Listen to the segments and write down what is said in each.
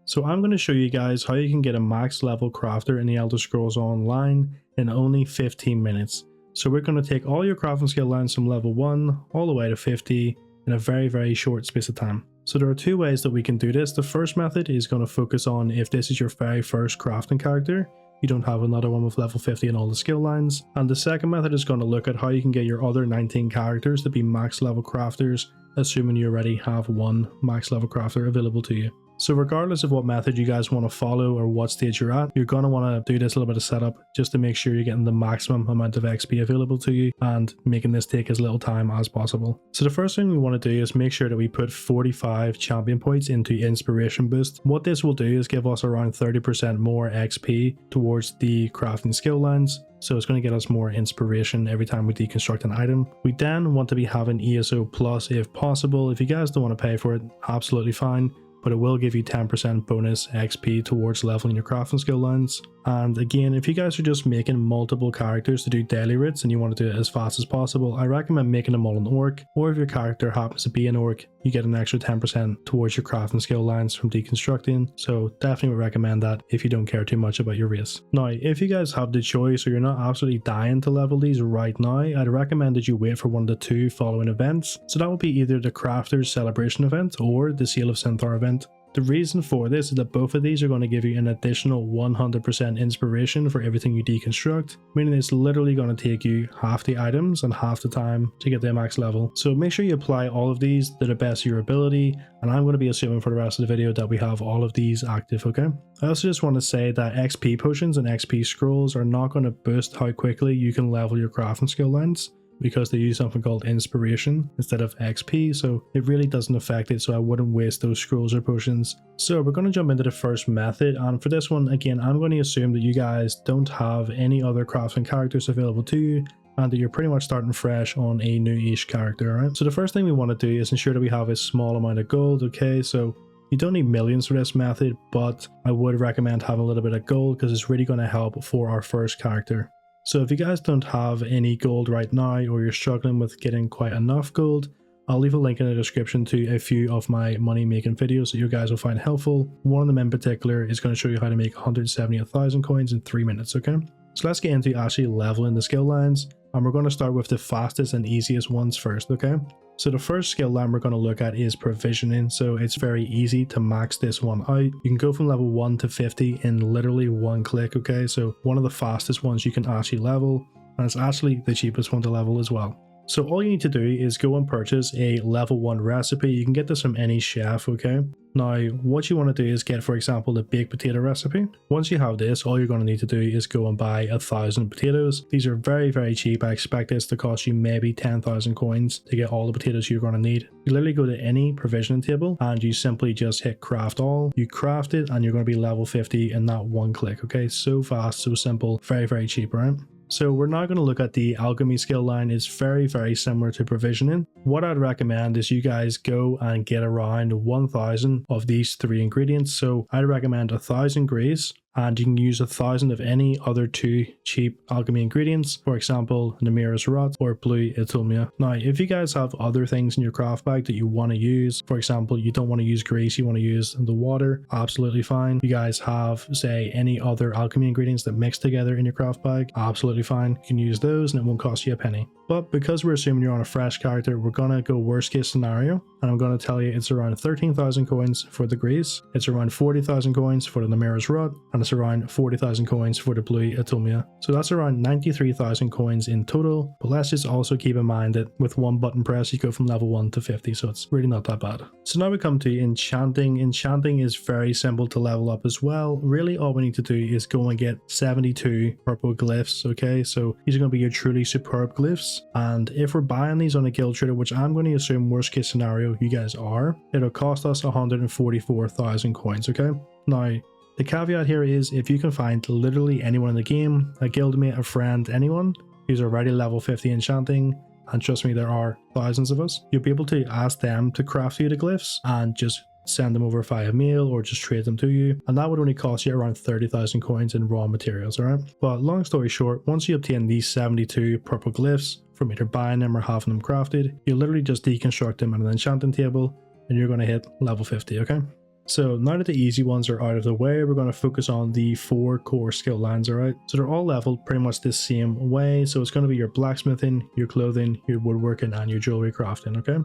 So I'm going to show you guys how you can get a max level crafter in the Elder Scrolls Online in only 15 minutes. So we're going to take all your crafting skill lines from level 1 all the way to 50 in a very short space of time. So there are two ways that we can do this. The first method is going to focus on if this is your very first crafting character, you don't have another one with level 50 and all the skill lines. And the second method is going to look at how you can get your other 19 characters to be max level crafters, assuming you already have one max level crafter available to you. So regardless of what method you guys want to follow or what stage you're at, you're going to want to do this little bit of setup just to make sure you're getting the maximum amount of XP available to you and making this take as little time as possible. So the first thing we want to do is make sure that we put 45 champion points into inspiration boost. What this will do is give us around 30% more XP towards the crafting skill lines. So it's going to get us more inspiration every time we deconstruct an item. We then want to be having ESO plus if possible. If you guys don't want to pay for it, absolutely fine, but it will give you 10% bonus XP towards leveling your crafting skill lines. And again, if you guys are just making multiple characters to do daily routes and you want to do it as fast as possible, I recommend making them all an orc, or if your character happens to be an orc, you get an extra 10% towards your crafting skill lines from deconstructing. So definitely would recommend that if you don't care too much about your race. Now, if you guys have the choice or you're not absolutely dying to level these right now, I'd recommend that you wait for one of the two following events. So that would be either the Crafters Celebration event or the Seal of Centaur event. The reason for this is that both of these are going to give you an additional 100% inspiration for everything you deconstruct, meaning it's literally going to take you half the items and half the time to get their max level. So make sure you apply all of these to the best of your ability, and I'm going to be assuming for the rest of the video that we have all of these active, okay? I also just want to say that XP potions and XP scrolls are not going to boost how quickly you can level your crafting skill lines, because they use something called inspiration instead of XP, so it really doesn't affect it, so I wouldn't waste those scrolls or potions. So we're going to jump into the first method, and for this one, again, I'm going to assume that you guys don't have any other crafting characters available to you, and that you're pretty much starting fresh on a new-ish character, right? So the first thing we want to do is ensure that we have a small amount of gold, okay? So you don't need millions for this method, but I would recommend having a little bit of gold because it's really going to help for our first character. So if you guys don't have any gold right now, or you're struggling with getting quite enough gold, I'll leave a link in the description to a few of my money making videos that you guys will find helpful. One of them in particular is going to show you how to make 170,000 coins in 3 minutes, okay? So let's get into actually leveling the skill lines, and we're going to start with the fastest and easiest ones first, okay? So the first skill line we're going to look at is provisioning. So it's very easy to max this one out. You can go from level 1 to 50 in literally one click, okay? So one of the fastest ones you can actually level, and it's actually the cheapest one to level as well. So all you need to do is go and purchase a level 1 recipe. You can get this from any chef, okay? Now, what you want to do is get, for example, the baked potato recipe. Once you have this, all you're going to need to do is go and buy 1,000 potatoes. These are very cheap. I expect this to cost you maybe 10,000 coins to get all the potatoes you're going to need. You literally go to any provisioning table and you simply just hit craft all. You craft it and you're going to be level 50 in that one click, okay? So fast, so simple, very cheap, right? So we're now going to look at the alchemy skill line. It's very similar to provisioning. What I'd recommend is you guys go and get around 1,000 of these 3 ingredients. So I'd recommend 1,000 grease, and you can use 1,000 of any other 2 cheap alchemy ingredients, for example, Namira's Rot or Blue Itumia. Now, if you guys have other things in your craft bag that you want to use, for example, you don't want to use grease, you want to use the water, absolutely fine. You guys have, say, any other alchemy ingredients that mix together in your craft bag, absolutely fine. You can use those and it won't cost you a penny. But because we're assuming you're on a fresh character, we're going to go worst case scenario, and I'm going to tell you it's around 13,000 coins for the grease, it's around 40,000 coins for the Namira's Rot, and it's around 40,000 coins for the Blue Itumia. So that's around 93,000 coins in total, but let's just also keep in mind that with one button press you go from level 1 to 50, so it's really not that bad. So now we come to enchanting. Enchanting is very simple to level up as well. Really all we need to do is go and get 72 purple glyphs, okay? So these are going to be your truly superb glyphs, and if we're buying these on a guild trader, which I'm going to assume worst case scenario you guys are, it'll cost us 144,000 coins, okay? Now, the caveat here is if you can find literally anyone in the game, a guildmate, a friend, anyone who's already level 50 enchanting, and trust me, there are thousands of us, you'll be able to ask them to craft you the glyphs and just send them over via mail or just trade them to you, and that would only cost you around 30,000 coins in raw materials, alright? But long story short, once you obtain these 72 purple glyphs from either buying them or having them crafted, you literally just deconstruct them on an enchanting table and you're going to hit level 50, okay? So now that the easy ones are out of the way, we're going to focus on the 4 core skill lines, alright? So they're all leveled pretty much the same way. So it's going to be your blacksmithing, your clothing, your woodworking, and your jewelry crafting, okay?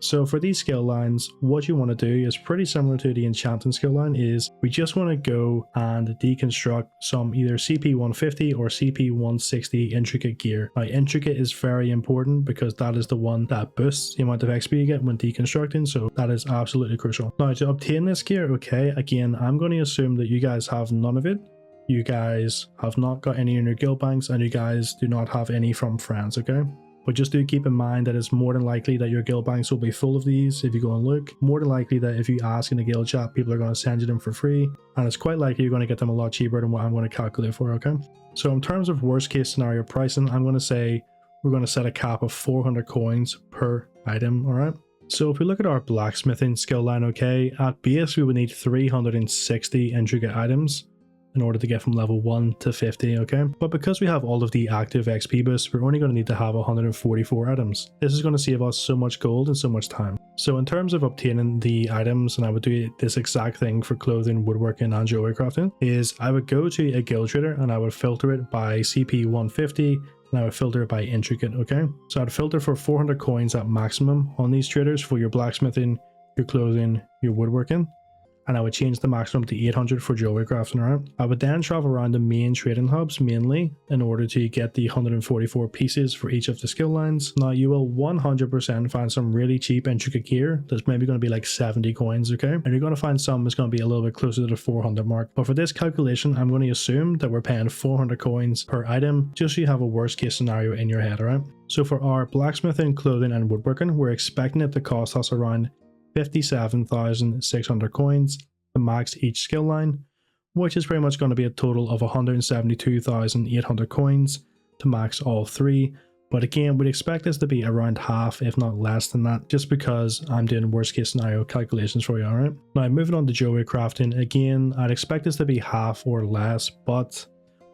So for these skill lines, what you want to do is pretty similar to the enchanting skill line. Is we just want to go and deconstruct some either CP 150 or CP 160 intricate gear. Now intricate is very important because that is the one that boosts the amount of XP you get when deconstructing, so that is absolutely crucial. Now to obtain this gear, okay, again I'm going to assume that you guys have none of it. You guys have not got any in your guild banks, and you guys do not have any from friends, okay? But just do keep in mind that it's more than likely that your guild banks will be full of these if you go and look. More than likely that if you ask in the guild chat, people are going to send you them for free. And it's quite likely you're going to get them a lot cheaper than what I'm going to calculate for, okay? So in terms of worst case scenario pricing, I'm going to say we're going to set a cap of 400 coins per item, alright? So if we look at our blacksmithing skill line, okay, at base we would need 360 intricate items in order to get from level 1 to 50, okay? But because we have all of the active XP boosts, we're only going to need to have 144 items. This is going to save us so much gold and so much time. So in terms of obtaining the items, and I would do this exact thing for clothing, woodworking, and jewelry crafting, is I would go to a guild trader and I would filter it by CP 150, and I would filter it by intricate, okay? So I'd filter for 400 coins at maximum on these traders for your blacksmithing, your clothing, your woodworking. And I would change the maximum to 800 for jewelry crafting, alright? I would then travel around the main trading hubs mainly in order to get the 144 pieces for each of the skill lines. Now you will 100% find some really cheap intricate gear that's maybe going to be like 70 coins, okay? And you're going to find some that's going to be a little bit closer to the 400 mark. But for this calculation, I'm going to assume that we're paying 400 coins per item just so you have a worst case scenario in your head, alright? So for our blacksmithing, clothing, and woodworking, we're expecting it to cost us around 57,600 coins to max each skill line, which is pretty much going to be a total of 172,800 coins to max all 3. But again, we'd expect this to be around half, if not less than that, just because I'm doing worst case scenario calculations for you, alright? Now moving on to jewelry crafting, again, I'd expect this to be half or less, but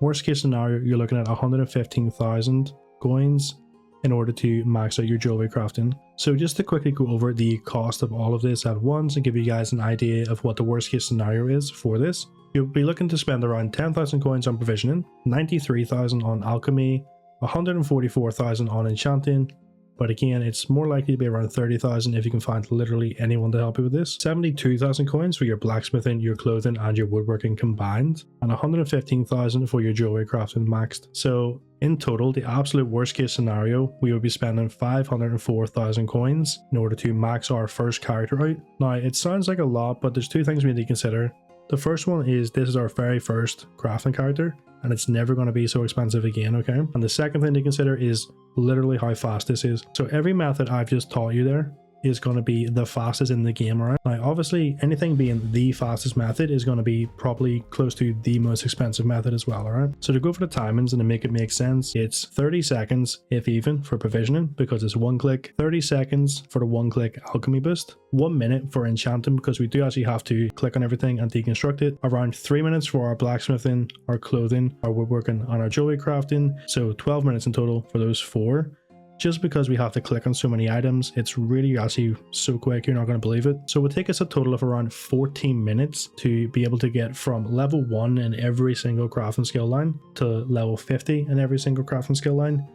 worst case scenario, you're looking at 115,000 coins in order to max out your jewelry crafting. So just to quickly go over the cost of all of this at once and give you guys an idea of what the worst case scenario is for this. You'll be looking to spend around 10,000 coins on provisioning, 93,000 on alchemy, 144,000 on enchanting, but again it's more likely to be around 30,000 if you can find literally anyone to help you with this, 72,000 coins for your blacksmithing, your clothing, and your woodworking combined, and 115,000 for your jewelry crafting maxed. So in total, the absolute worst case scenario, we would be spending 504,000 coins in order to max our first character out. Now it sounds like a lot, but there's 2 things we need to consider. The first one is this is our very first crafting character, and it's never going to be so expensive again, okay? And the second thing to consider is literally how fast this is. So every method I've just taught you there is going to be the fastest in the game, right? Now obviously anything being the fastest method is going to be probably close to the most expensive method as well, alright? So to go for the timings and to make it make sense, it's 30 seconds if even for provisioning because it's 1 click, 30 seconds for the 1 click alchemy boost, 1 minute for enchanting because we do actually have to click on everything and deconstruct it, around 3 minutes for our blacksmithing, our clothing, our woodworking, and our jewelry crafting, so 12 minutes in total for those 4. Just because we have to click on so many items, it's really actually so quick, you're not going to believe it. So it would take us a total of around 14 minutes to be able to get from level 1 in every single crafting skill line to level 50 in every single crafting skill line,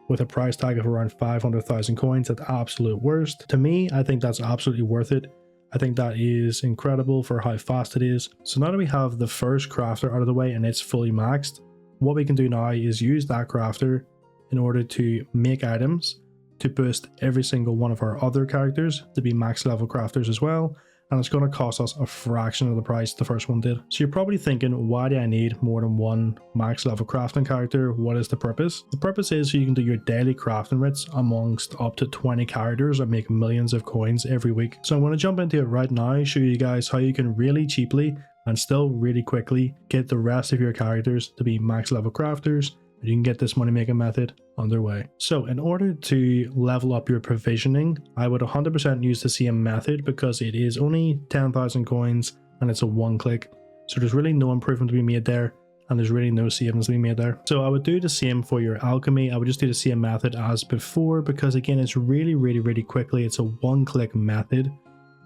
with a price tag of around 500,000 coins at the absolute worst. To me, I think that's absolutely worth it. I think that is incredible for how fast it is. So now that we have the first crafter out of the way and it's fully maxed, what we can do now is use that crafter in order to make items to boost every single one of our other characters to be max level crafters as well, and it's going to cost us a fraction of the price the first one did. So you're probably thinking, why do I need more than 1 max level crafting character? What is the purpose? The purpose is so you can do your daily crafting rates amongst up to 20 characters and make millions of coins every week. So I'm going to jump into it right now, show you guys how you can really cheaply and still really quickly get the rest of your characters to be max level crafters. You can get this money making method underway. So in order to level up your provisioning, I would 100% use the same method because it is only 10,000 coins and it's a 1 click. So there's really no improvement to be made there and there's really no savings to be made there. So I would do the same for your alchemy. I would just do the same method as before because again, it's really quickly. It's a 1 click method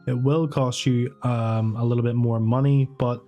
It will cost you a little bit more money, but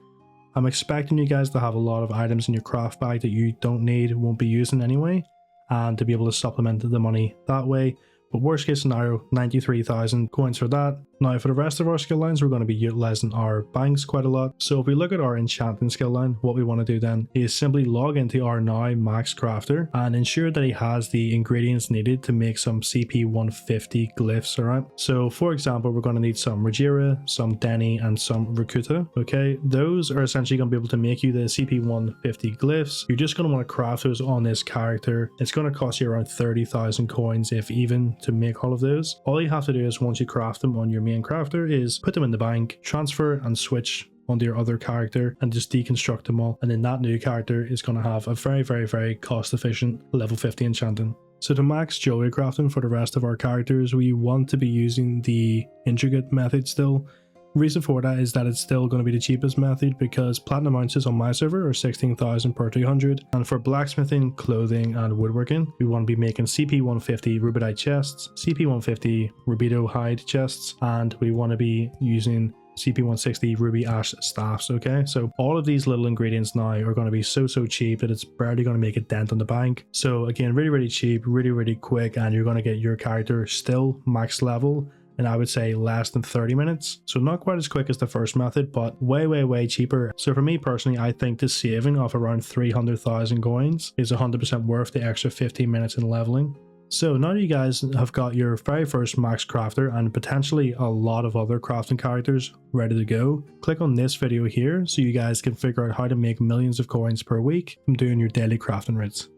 I'm expecting you guys to have a lot of items in your craft bag that you don't need, won't be using anyway, and to be able to supplement the money that way. But worst case scenario, 93,000 coins for that. Now for the rest of our skill lines, we're going to be utilizing our banks quite a lot. So if we look at our enchanting skill line, what we want to do then is simply log into our now max crafter and ensure that he has the ingredients needed to make some CP 150 glyphs, alright? So for example, we're going to need some Regira, some Denny, and some Rakuta, okay? Those are essentially going to be able to make you the CP 150 glyphs. You're just going to want to craft those on this character. It's going to cost you around 30,000 coins, if even, to make all of those. All you have to do is once you craft them on your main crafter is put them in the bank, transfer and switch onto your other character and just deconstruct them all, and then that new character is going to have a very cost efficient level 50 enchanting. So to max jewelry crafting for the rest of our characters, we want to be using the intricate method still. Reason for that is that it's still going to be the cheapest method because platinum ounces on my server are 16,000 per 200, and for blacksmithing, clothing and woodworking we want to be making CP 150 rubidite chests, CP 150 rubido hide chests, and we want to be using CP 160 ruby ash staffs. Okay, so all of these little ingredients now are going to be so cheap that it's barely going to make a dent on the bank. So again, really cheap, really quick, and you're going to get your character still max level and I would say less than 30 minutes. So not quite as quick as the first method, but way cheaper. So for me personally, I think the saving of around 300,000 coins is 100% worth the extra 15 minutes in leveling. So now you guys have got your very first max crafter and potentially a lot of other crafting characters ready to go, click on this video here so you guys can figure out how to make millions of coins per week from doing your daily crafting routes.